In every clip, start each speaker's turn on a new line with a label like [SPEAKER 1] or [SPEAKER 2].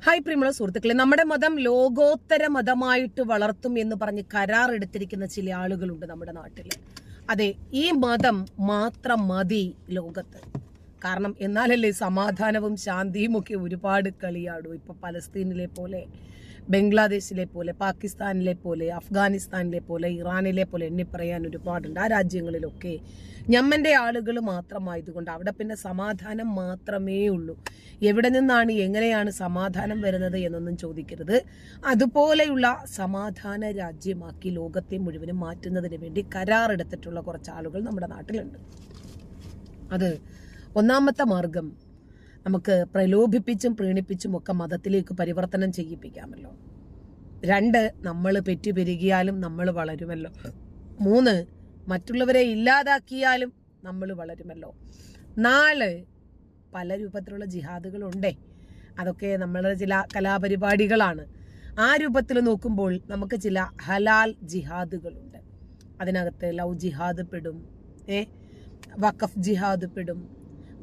[SPEAKER 1] Hi പ്രിയമുള്ള സുഹൃത്തുക്കളെ, നമ്മുടെ മതം ലോകോത്തര മതമായിട്ട് വളർത്തും എന്ന് പറഞ്ഞ് കരാർ എടുത്തിരിക്കുന്ന ചില ആളുകളുണ്ട് നമ്മുടെ നാട്ടിൽ. അതെ, ഈ മതം മാത്രം മതി ലോകത്ത്. കാരണം എന്നാലല്ലേ സമാധാനവും ശാന്തിയും ഒക്കെ ഒരുപാട് കളിയാടൂ. ഇപ്പൊ പലസ്തീനിലെ പോലെ, ബംഗ്ലാദേശിലെ പോലെ, പാകിസ്ഥാനിലെ പോലെ, അഫ്ഗാനിസ്ഥാനിലെ പോലെ, ഇറാനിലെ പോലെ എണ്ണി പറയാൻ ഒരുപാടുണ്ട്. ആ രാജ്യങ്ങളിലൊക്കെ ഞമ്മന്റെ ആളുകൾ മാത്രമായതുകൊണ്ട് അവിടെ പിന്നെ സമാധാനം മാത്രമേ ഉള്ളൂ. എവിടെ നിന്നാണ് എങ്ങനെയാണ് സമാധാനം വരുന്നത് എന്നൊന്നും ചോദിക്കരുത്. അതുപോലെയുള്ള സമാധാന രാജ്യമാക്കി ലോകത്തെ മുഴുവനും മാറ്റുന്നതിന് വേണ്ടി കരാറെടുത്തിട്ടുള്ള കുറച്ച് ആളുകൾ നമ്മുടെ നാട്ടിലുണ്ട്. അത് ഒന്നാമത്തെ മാർഗം, നമുക്ക് പ്രലോഭിപ്പിച്ചും പ്രീണിപ്പിച്ചും ഒക്കെ മതത്തിലേക്ക് പരിവർത്തനം ചെയ്യിപ്പിക്കാമല്ലോ. 2, നമ്മൾ പെറ്റുപെരുകിയാലും നമ്മൾ വളരുമല്ലോ. 3, മറ്റുള്ളവരെ ഇല്ലാതാക്കിയാലും നമ്മൾ വളരുമല്ലോ. 4, പല രൂപത്തിലുള്ള ജിഹാദുകളുണ്ടേ. അതൊക്കെ നമ്മളുടെ ചില കലാപരിപാടികളാണ്. ആ രൂപത്തിൽ നോക്കുമ്പോൾ നമുക്ക് ചില ഹലാൽ ജിഹാദുകളുണ്ട്. അതിനകത്ത് ലവ് ജിഹാദ് പെടും, വഖഫ് ജിഹാദ് പെടും,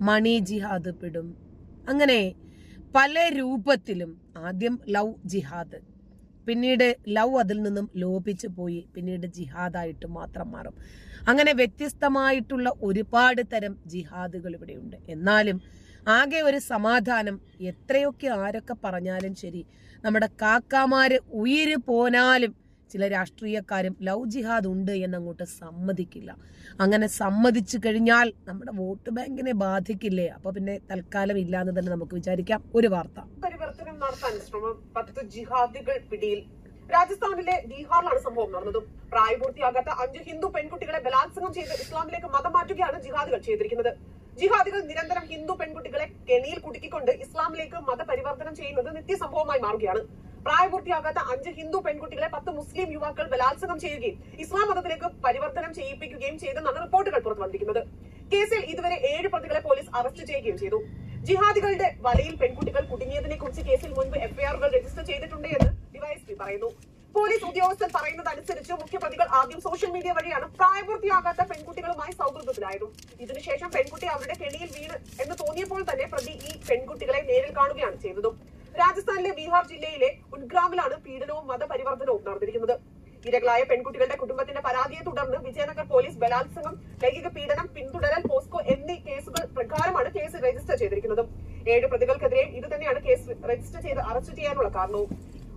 [SPEAKER 1] മണി ജിഹാദ് പെടും. അങ്ങനെ പല രൂപത്തിലും ആദ്യം ലവ് ജിഹാദ്, പിന്നീട് ലവ് അതിൽ നിന്നും ലോപിച്ചു പോയി, പിന്നീട് ജിഹാദായിട്ട് മാത്രം മാറും. അങ്ങനെ വ്യത്യസ്തമായിട്ടുള്ള ഒരുപാട് തരം ജിഹാദുകൾ ഇവിടെയുണ്ട്. എന്നാലും ആകെ ഒരു സമാധാനം, എത്രയൊക്കെ ആരൊക്കെ പറഞ്ഞാലും ശരി, നമ്മുടെ കാക്കാമാര് ഉയിര് പോനാലും ചില രാഷ്ട്രീയക്കാരും ലവ് ജിഹാദ് ഉണ്ട് എന്നങ്ങോട്ട് സമ്മതിക്കില്ല. അങ്ങനെ സമ്മതിച്ചു കഴിഞ്ഞാൽ നമ്മുടെ വോട്ട് ബാങ്കിനെ ബാധിക്കില്ലേ? അപ്പൊ പിന്നെ തൽക്കാലം ഇല്ലാന്ന് തന്നെ നമുക്ക് വിചാരിക്കാം. ഒരു വാർത്ത,
[SPEAKER 2] പരിവർത്തനം നടത്താൻ ശ്രമം, 10 ജിഹാദികൾ പിടിയിൽ. രാജസ്ഥാനിലെ ബീഹാറിലാണ് സംഭവം നടന്നത്. പ്രായപൂർത്തിയാകാത്ത 5 ഹിന്ദു പെൺകുട്ടികളെ ബലാത്സംഗം ചെയ്ത് ഇസ്ലാമിലേക്ക് മതം മാറ്റുകയാണ് ജിഹാദികൾ ചെയ്തിരിക്കുന്നത്. ജിഹാദികൾ നിരന്തരം ഹിന്ദു പെൺകുട്ടികളെ കെണിയിൽ കുടുക്കിക്കൊണ്ട് ഇസ്ലാമിലേക്ക് മതപരിവർത്തനം ചെയ്യുന്നത് നിത്യസംഭവമായി മാറുകയാണ്. പ്രായപൂർത്തിയാകാത്ത 5 ഹിന്ദു പെൺകുട്ടികളെ 10 മുസ്ലിം യുവാക്കൾ ബലാത്സംഗം ചെയ്യുകയും ഇസ്ലാം മതത്തിലേക്ക് പരിവർത്തനം ചെയ്യിപ്പിക്കുകയും ചെയ്തെന്നാണ് റിപ്പോർട്ടുകൾ പുറത്തു വന്നിരിക്കുന്നത്. കേസിൽ ഇതുവരെ 7 പ്രതികളെ പോലീസ് അറസ്റ്റ് ചെയ്യുകയും ചെയ്തു. ജിഹാദികളുടെ വലയിൽ പെൺകുട്ടികൾ കുടുങ്ങിയതിനെ കുറിച്ച് കേസിൽ മുൻപ് എഫ്ഐആറുകൾ രജിസ്റ്റർ ചെയ്തിട്ടുണ്ട് എന്ന് ഡിവൈഎസ്പി പറയുന്നു. പോലീസ് ഉദ്യോഗസ്ഥൻ പറയുന്നതനുസരിച്ച് മുഖ്യപ്രതികൾ ആദ്യം സോഷ്യൽ മീഡിയ വഴിയാണ് പ്രായപൂർത്തിയാകാത്ത പെൺകുട്ടികളുമായി സൗഹൃദത്തിലായതും. ഇതിനുശേഷം പെൺകുട്ടി അവരുടെ കെണിയിൽ വീണ് എന്ന് തോന്നിയപ്പോൾ തന്നെ പ്രതി ഈ പെൺകുട്ടികളെ നേരിൽ കാണുകയാണ് ചെയ്തതും. രാജസ്ഥാനിലെ ബീഹാർ ജില്ലയിലെ ഉൻഗ്രാമിലാണ് പീഡനവും മതപരിവർത്തനവും നടന്നിരിക്കുന്നത്. ഇരകളായ പെൺകുട്ടികളുടെ കുടുംബത്തിന്റെ പരാതിയെ തുടർന്ന് വിജയനഗർ പോലീസ് ബലാത്സംഗം, ലൈംഗിക പീഡനം, പിന്തുടരൽ, പോസ്കോ എന്നീ കേസുകൾ പ്രകാരമാണ് കേസ് രജിസ്റ്റർ ചെയ്തിരിക്കുന്നത്. 7 പ്രതികൾക്കെതിരെയും ഇത് തന്നെയാണ് കേസ് രജിസ്റ്റർ ചെയ്ത് അറസ്റ്റ് ചെയ്യാനുള്ള കാരണവും.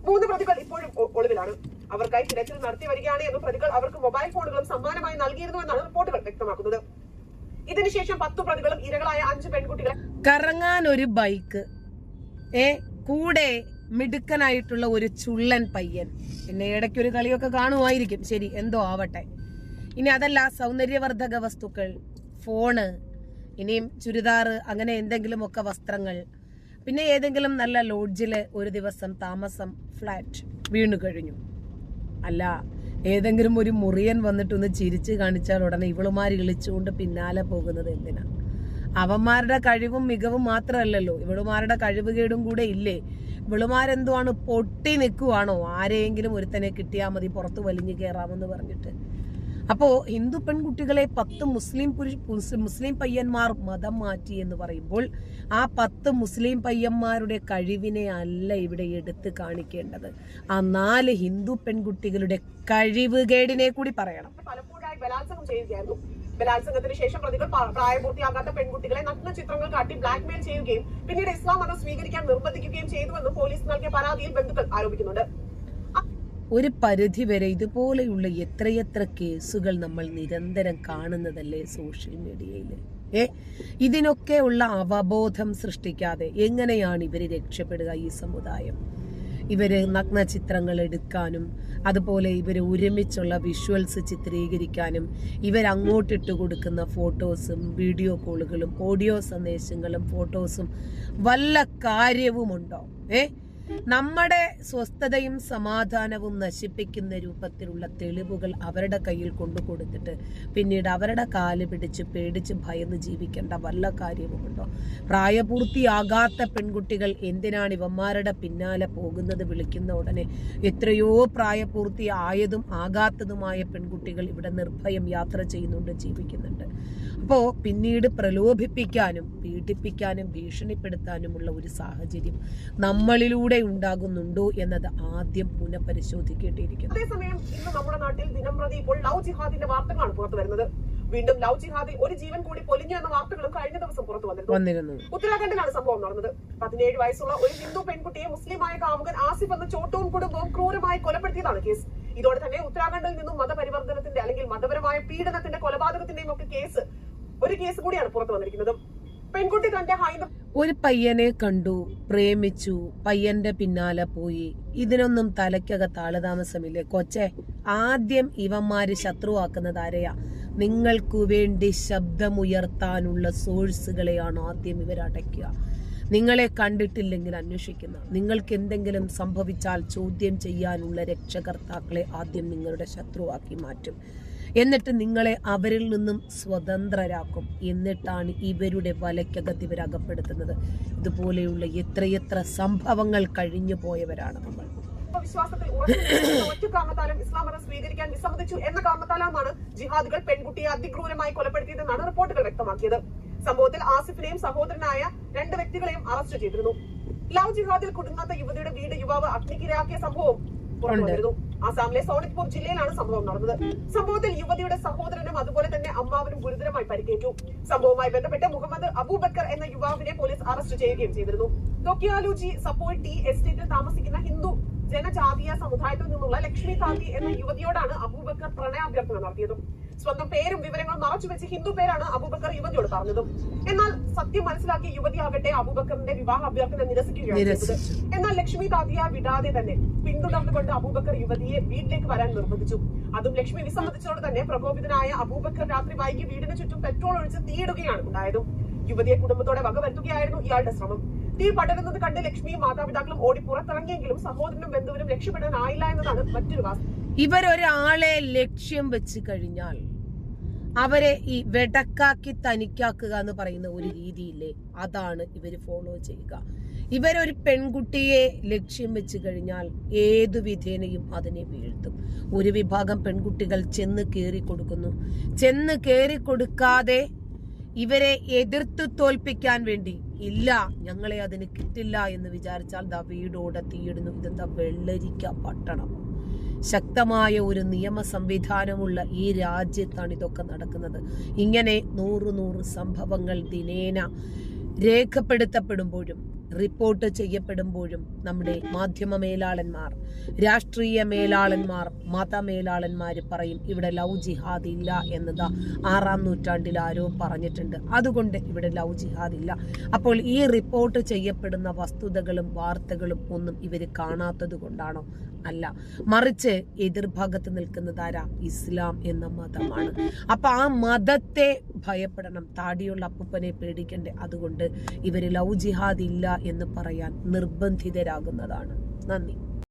[SPEAKER 2] 3 പ്രതികൾ ഇപ്പോഴും ഒളിവിലാണ്. അവർക്കായി തിരച്ചിൽ നടത്തി വരികയാണ് എന്നും പ്രതികൾ അവർക്ക് മൊബൈൽ ഫോണുകളും സമ്മാനമായി നൽകിയിരുന്നു എന്നാണ് റിപ്പോർട്ടുകൾ വ്യക്തമാക്കുന്നത്. ഇതിനുശേഷം 10 പ്രതികളും ഇരകളായ 5 പെൺകുട്ടികളെ
[SPEAKER 1] കറങ്ങാൻ ഒരു ബൈക്ക്, കൂടെ മിടുക്കനായിട്ടുള്ള ഒരു ചുള്ളൻ പയ്യൻ, പിന്നെ ഇടയ്ക്ക് ഒരു കളിയൊക്കെ കാണുമായിരിക്കും. ശരി, എന്തോ ആവട്ടെ. ഇനി അതല്ല, സൗന്ദര്യവർദ്ധക വസ്തുക്കൾ, ഫോണ്, ഇനിയും ചുരിദാറ്, അങ്ങനെ എന്തെങ്കിലുമൊക്കെ വസ്ത്രങ്ങൾ, പിന്നെ ഏതെങ്കിലും നല്ല ലോഡ്ജില് ഒരു ദിവസം താമസം, ഫ്ലാറ്റ് വീണു കഴിഞ്ഞു. അല്ല, ഏതെങ്കിലും ഒരു മുറിയൻ വന്നിട്ടൊന്ന് ചിരിച്ചു കാണിച്ചാൽ ഉടനെ ഇവളുമാര് ഇളിച്ചുകൊണ്ട് പിന്നാലെ പോകുന്നത് എന്തിനാ? അവന്മാരുടെ കഴിവും മികവും മാത്രമല്ലല്ലോ, ഇവളുമാരുടെ കഴിവുകേടും കൂടെ ഇല്ലേ? ഇവളുമാരെന്തുവാണ്, പൊട്ടി നിൽക്കുവാണോ? ആരെയെങ്കിലും ഒരുത്തനെ കിട്ടിയാൽ മതി പുറത്ത് വലിഞ്ഞു കയറാമെന്ന് പറഞ്ഞിട്ട്. അപ്പോ ഹിന്ദു പെൺകുട്ടികളെ 10 മുസ്ലിം പയ്യന്മാർ മതം മാറ്റി എന്ന് പറയുമ്പോൾ ആ 10 മുസ്ലിം പയ്യന്മാരുടെ കഴിവിനെ അല്ല ഇവിടെ എടുത്ത് കാണിക്കേണ്ടത്. ആ 4 ഹിന്ദു പെൺകുട്ടികളുടെ കഴിവുകേടിനെ കൂടി പറയണം.
[SPEAKER 2] പലപ്പോഴായി ബലാത്സംഗം ചെയ്യുകയായിരുന്നു. ബലാത്സംഗത്തിന് ശേഷം പ്രതികൾ പ്രായപൂർത്തിയാകാത്ത പെൺകുട്ടികളെ നഗ്ന ചിത്രങ്ങൾ കാട്ടി ബ്ലാക്ക്മെയിൽ ചെയ്യുകയും പിന്നീട് ഇസ്ലാം മതം സ്വീകരിക്കാൻ നിർബന്ധിക്കുകയും ചെയ്തുവെന്ന് പോലീസ് നൽകിയ പരാതിയിൽ ബന്ധുക്കൾ ആരോപിക്കുന്നുണ്ട്.
[SPEAKER 1] ഒരു പരിധിവരെ ഇതുപോലെയുള്ള എത്രയെത്ര കേസുകൾ നമ്മൾ നിരന്തരം കാണുന്നതല്ലേ സോഷ്യൽ മീഡിയയിൽ. ഇതിനൊക്കെ ഉള്ള അവബോധം സൃഷ്ടിക്കാതെ എങ്ങനെയാണ് ഇവര് രക്ഷപ്പെടുക? ഈ സമുദായം ഇവര് നഗ്ന ചിത്രങ്ങൾ എടുക്കാനും അതുപോലെ ഇവര് ഒരുമിച്ചുള്ള വിഷ്വൽസ് ചിത്രീകരിക്കാനും ഇവരങ്ങോട്ടിട്ട് കൊടുക്കുന്ന ഫോട്ടോസും വീഡിയോ കോളുകളും ഓഡിയോ സന്ദേശങ്ങളും ഫോട്ടോസും വല്ല കാര്യവുമുണ്ടോ? നമ്മുടെ സ്വസ്ഥതയും സമാധാനവും നശിപ്പിക്കുന്ന രൂപത്തിലുള്ള തെളിവുകൾ അവരുടെ കയ്യിൽ കൊണ്ടു കൊടുത്തിട്ട് പിന്നീട് അവരുടെ കാല് പിടിച്ച് പേടിച്ച് ഭയന്ന് ജീവിക്കേണ്ട വല്ല കാര്യവുമുണ്ടോ? പ്രായപൂർത്തിയാകാത്ത പെൺകുട്ടികൾ എന്തിനാണ് ഇവന്മാരുടെ പിന്നാലെ പോകുന്നത്? വിളിക്കുന്ന ഉടനെ എത്രയോ പ്രായപൂർത്തിയായതും ആകാത്തതുമായ പെൺകുട്ടികൾ ഇവിടെ നിർഭയം യാത്ര ചെയ്യുന്നുണ്ട്, ജീവിക്കുന്നുണ്ട്. അപ്പോ പിന്നീട് പ്രലോഭിപ്പിക്കാനും പീഡിപ്പിക്കാനും ഭീഷണിപ്പെടുത്താനുമുള്ള ഒരു സാഹചര്യം നമ്മളിലൂടെ ഉണ്ടാകുന്നുണ്ടോ എന്നത് ആദ്യം പുനഃപരിശോധിക്കേണ്ടിയിരിക്കുന്നു.
[SPEAKER 2] അതേസമയം ഇന്ന് നമ്മുടെ നാട്ടിൽ ദിനംപ്രതി ഇപ്പോൾ ലവ് ജിഹാദിന്റെ വാർത്തകളാണ് പുറത്തു വരുന്നത്. വീണ്ടും ലവ് ജിഹാദിൽ ഒരു ജീവൻ കൂടി പൊലിഞ്ഞു എന്ന വാർത്തകളും കഴിഞ്ഞ ദിവസം പുറത്തു വന്നിരുന്നു. ഉത്തരാഖണ്ഡിലാണ് സംഭവം നടന്നത്. 17 വയസ്സുള്ള ഒരു ഹിന്ദു പെൺകുട്ടിയെ മുസ്ലിമായ കാമുകൻ ആസിഫ് എന്ന ചോട്ടൂൺ കുടുംബവും ക്രൂരമായി കൊലപ്പെടുത്തിയതാണ് കേസ്. ഇതോടെ തന്നെ ഉത്തരാഖണ്ഡിൽ നിന്നും മതപരിവർത്തനത്തിന്റെ അല്ലെങ്കിൽ മതപരമായ പീഡനത്തിന്റെ കൊലപാതകത്തിന്റെയും ഒക്കെ ഒരു കേസ് കൂടിയാണ് പുറത്തു വന്നിരിക്കുന്നത്. പെൺകുട്ടി തന്റെ
[SPEAKER 1] ഒരു പയ്യനെ കണ്ടു, പ്രേമിച്ചു, പയ്യന്റെ പിന്നാലെ പോയി. ഇതിനൊന്നും തലയ്ക്കകത്ത് ആളുതാമസമില്ലേ കൊച്ചെ? ആദ്യം ഇവന്മാര് ശത്രുവാക്കുന്നത് ആരെയാ? നിങ്ങൾക്കു വേണ്ടി ശബ്ദമുയർത്താനുള്ള സോഴ്സുകളെയാണ് ആദ്യം ഇവരടയ്ക്കുക. നിങ്ങളെ കണ്ടിട്ടില്ലെങ്കിൽ അന്വേഷിക്കുന്ന, നിങ്ങൾക്ക് എന്തെങ്കിലും സംഭവിച്ചാൽ ചോദ്യം ചെയ്യാനുള്ള രക്ഷകർത്താക്കളെ ആദ്യം നിങ്ങളുടെ ശത്രുവാക്കി മാറ്റും. എന്നിട്ട് നിങ്ങളെ അവരിൽ നിന്നും സ്വതന്ത്രരാക്കും. എന്നിട്ടാണ് ഇവരുടെ വലയ്ക്കകത്ത് ഇവരകപ്പെടുത്തുന്നത്. ഇതുപോലെയുള്ള എത്രയെത്ര സംഭവങ്ങൾ കഴിഞ്ഞു പോയവരാണ് നമ്മൾ.
[SPEAKER 2] വിശ്വാസത്തിൽ ഒറ്റ കാരണത്താലും ഇസ്ലാം മതം സ്വീകരിക്കാൻ വിസമ്മതിച്ചു എന്ന കാരണത്താലാണ് ജിഹാദികൾ പെൺകുട്ടിയെ അതിക്രൂരമായി കൊലപ്പെടുത്തിയതെന്നാണ് റിപ്പോർട്ടുകൾ വ്യക്തമാക്കിയത്. സംഭവത്തിൽ ആസിഫിനെയും സഹോദരനായ 2 വ്യക്തികളെയും അറസ്റ്റ് ചെയ്തിരുന്നു. ലവ് ജിഹാദിൽ കുടുങ്ങാത്ത യുവതിയുടെ വീട് യുവാവ് അഗ്നിക്കിരയാക്കിയ സംഭവം പുറത്തുവന്നിരുന്നു. ആസാമിലെ സോണിത്പൂർ ജില്ലയിലാണ് സംഭവം നടന്നത്. സംഭവത്തിൽ യുവതിയുടെ സഹോദരനും അതുപോലെ തന്നെ അമ്മാവനും ഗുരുതരമായി പരിക്കേറ്റു. സംഭവവുമായി ബന്ധപ്പെട്ട് മുഹമ്മദ് അബൂബക്കർ എന്ന യുവാവിനെ പോലീസ് അറസ്റ്റ് ചെയ്യുകയും ചെയ്തിരുന്നു. തോക്കിയാലുജി സപ്പോൾ ടി എസ്റ്റേറ്റിൽ താമസിക്കുന്ന ഹിന്ദു ജനജാതീയ സമുദായത്തിൽ നിന്നുള്ള ലക്ഷ്മി കാന്തി എന്ന യുവതിയോടാണ് അബൂബക്കർ പ്രണയാഭ്യർത്ഥന നടത്തിയതും. സ്വന്തം പേരും വിവരങ്ങളും മറച്ചുവെച്ച് ഹിന്ദു പേരാണ് അബൂബക്കർ യുവതിയോട് പറഞ്ഞതും. എന്നാൽ സത്യം മനസ്സിലാക്കിയ യുവതിയാകട്ടെ അബൂബക്കറിന്റെ വിവാഹ അഭ്യർത്ഥന നിരസിക്കുകയാണ്. എന്നാൽ ലക്ഷ്മി കാന്തിയെ വിടാതെ തന്നെ പിന്തുടർന്നുകൊണ്ട് അബൂബക്കർ യുവതിയെ വീട്ടിലേക്ക് വരാൻ നിർബന്ധിച്ചു. അതും ലക്ഷ്മി വിസമ്മതിച്ചതോടെ തന്നെ പ്രകോപിതനായ അബൂബക്കർ രാത്രി വൈകി വീടിന് ചുറ്റും പെട്രോൾ ഒഴിച്ച് തീയിടുകയാണ് ഉണ്ടായതും. യുവതിയെ കുടുംബത്തോടെ വകവരുത്തുകയായിരുന്നു ഇയാളുടെ ശ്രമം. തീ പടരുന്നത് കണ്ട് ലക്ഷ്മിയും മാതാപിതാക്കളും ഓടി പുറത്തിറങ്ങിയെങ്കിലും സഹോദരനും ബന്ധുവിനും രക്ഷപ്പെടാനായില്ല എന്നതാണ് മറ്റൊരു വാസ്തവം.
[SPEAKER 1] ഇവരൊരാളെ ലക്ഷ്യം വെച്ച് കഴിഞ്ഞാൽ അവരെ ഈ വെടക്കാക്കി തനിക്കാക്കുക എന്ന് പറയുന്ന ഒരു രീതിയില്ലേ, അതാണ് ഇവര് ഫോളോ ചെയ്യുക. ഇവരൊരു പെൺകുട്ടിയെ ലക്ഷ്യം വെച്ച് കഴിഞ്ഞാൽ ഏതു വിധേനയും അതിനെ വീഴ്ത്തും. ഒരു വിഭാഗം പെൺകുട്ടികൾ ചെന്ന് കയറിക്കൊടുക്കുന്നു. ചെന്ന് കയറിക്കൊടുക്കാതെ ഇവരെ എതിർത്ത് തോൽപ്പിക്കാൻ വേണ്ടി, ഇല്ല ഞങ്ങളെ അതിന് കിട്ടില്ല എന്ന് വിചാരിച്ചാൽ ദാ വീടോടെ തീയിടുന്നു. ഇതെന്താ വെള്ളരിക്ക പട്ടണം? ശക്തമായ ഒരു നിയമ സംവിധാനമുള്ള ഈ രാജ്യത്താണ് ഇതൊക്കെ നടക്കുന്നത്. ഇങ്ങനെ 100 സംഭവങ്ങൾ ദിനേന രേഖപ്പെടുത്തപ്പെടുമ്പോഴും റിപ്പോർട്ട് ചെയ്യപ്പെടുമ്പോഴും നമ്മുടെ മാധ്യമ മേലാളന്മാർ, രാഷ്ട്രീയ മേലാളന്മാർ, മതമേലാളന്മാർ പറയും ഇവിടെ ലവ് ജിഹാദ് ഇല്ല എന്നതാ 6-ാം നൂറ്റാണ്ടിൽ ആരോ പറഞ്ഞിട്ടുണ്ട്, അതുകൊണ്ട് ഇവിടെ ലവ് ജിഹാദ് ഇല്ല. അപ്പോൾ ഈ റിപ്പോർട്ട് ചെയ്യപ്പെടുന്ന വസ്തുതകളും വാർത്തകളും ഒന്നും ഇവര് കാണാത്തത് കൊണ്ടാണോ? അല്ല, മറിച്ച് എതിർഭാഗത്ത് നിൽക്കുന്നത് ആരാ? ഇസ്ലാം എന്ന മതമാണ്. അപ്പൊ ആ മതത്തെ ഭയപ്പെടണം, താടിയുള്ള അപ്പൂപ്പനെ പേടിക്കണ്ടേ. അതുകൊണ്ട് ഇവര് ലവ് ജിഹാദ് ഇല്ല എന്ന് പറയാൻ നിർബന്ധിതരാകുന്നതാണ്. നന്ദി.